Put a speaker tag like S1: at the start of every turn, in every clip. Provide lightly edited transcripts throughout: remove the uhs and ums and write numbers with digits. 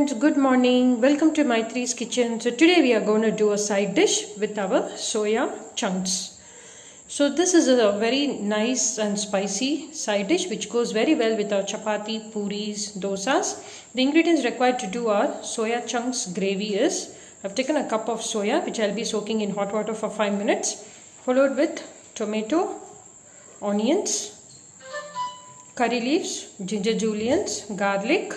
S1: friends, good morning. Welcome to Myttre's kitchen. So today we are going to do a side dish with our soya chunks. So this is a very nice and spicy side dish which goes very well with our chapati, puris, dosas. The ingredients required to do our soya chunks gravy is, I've taken a cup of soya which I'll be soaking in hot water for 5 minutes, followed with tomato, onions, curry leaves, ginger julienne, garlic,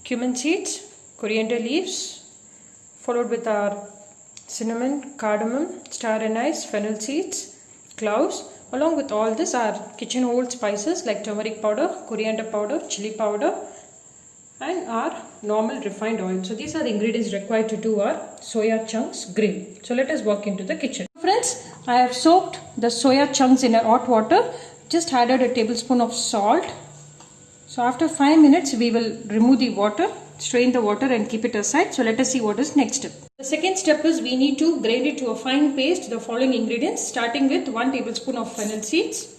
S1: cumin seeds, coriander leaves, followed with our cinnamon, cardamom, star anise, fennel seeds, cloves. Along with all this, our kitchen old spices like turmeric powder, coriander powder, chili powder, and our normal refined oil. So these are the ingredients required to do our soya chunks gravy. So let us walk into the kitchen. Friends, I have soaked the soya chunks in a hot water. Just added a tablespoon of salt. So after 5 minutes, we will remove the water, strain the water and keep it aside. So let us see what is next step. The second step is we need to grind it to a fine paste. The following ingredients, starting with 1 tablespoon of fennel seeds,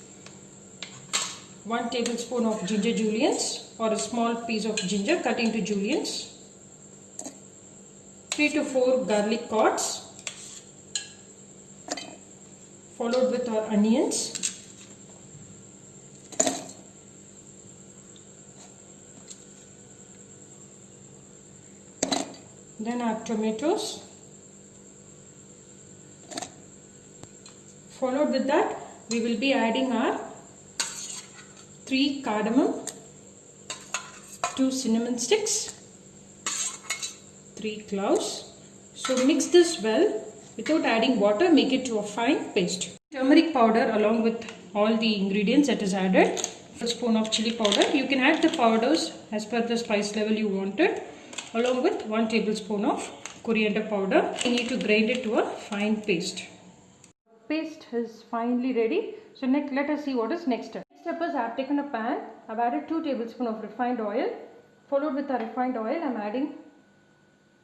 S1: 1 tablespoon of ginger julienne or a small piece of ginger cut into juliennes, 3 to 4 garlic cloves, followed with our onions, then our tomatoes, followed with that we will be adding our 3 cardamom, 2 cinnamon sticks, 3 cloves. So mix this well without adding water, make it to a fine paste. Turmeric powder along with all the ingredients that is added, a spoon of chili powder. You can add the powders as per the spice level you wanted, along with 1 tablespoon of coriander powder. You need to grind it to a fine paste. Paste is finely ready. So next, let us see what is next step. Next step is I have taken a pan. I have added 2 tablespoons of refined oil. Followed with the refined oil, I am adding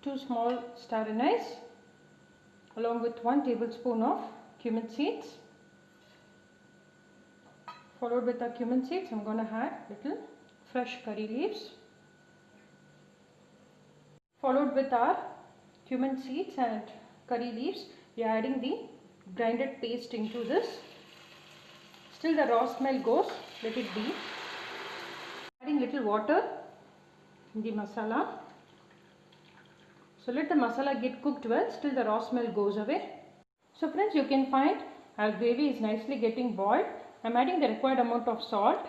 S1: 2 small star anise, along with 1 tablespoon of cumin seeds. Followed with the cumin seeds, I am going to add little fresh curry leaves. Followed with our cumin seeds and curry leaves, we are adding the grinded paste into this. Still the raw smell goes, let it be. Adding little water in the masala. So let the masala get cooked well, still the raw smell goes away. So friends, you can find our gravy is nicely getting boiled. I am adding the required amount of salt.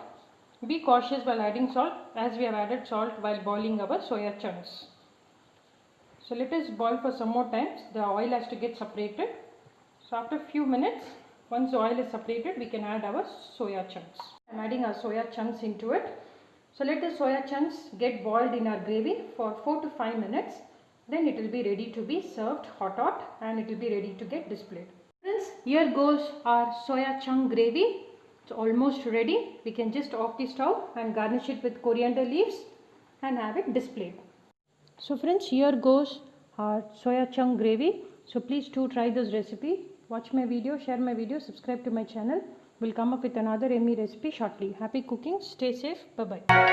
S1: Be cautious while adding salt, as we have added salt while boiling our soya chunks. So let us boil for some more time. The oil has to get separated. So after a few minutes, once the oil is separated, we can add our soya chunks. I am adding our soya chunks into it. So let the soya chunks get boiled in our gravy for 4 to 5 minutes. Then it will be ready to be served hot and it will be ready to get displayed. Friends, here goes our soya chunk gravy. It's almost ready. We can just off the stove and garnish it with coriander leaves and have it displayed. So friends, here goes our soya chunk gravy. So please do try this recipe. Watch my video, share my video, subscribe to my channel. We'll come up with another yummy recipe shortly. Happy cooking. Stay safe. Bye-bye.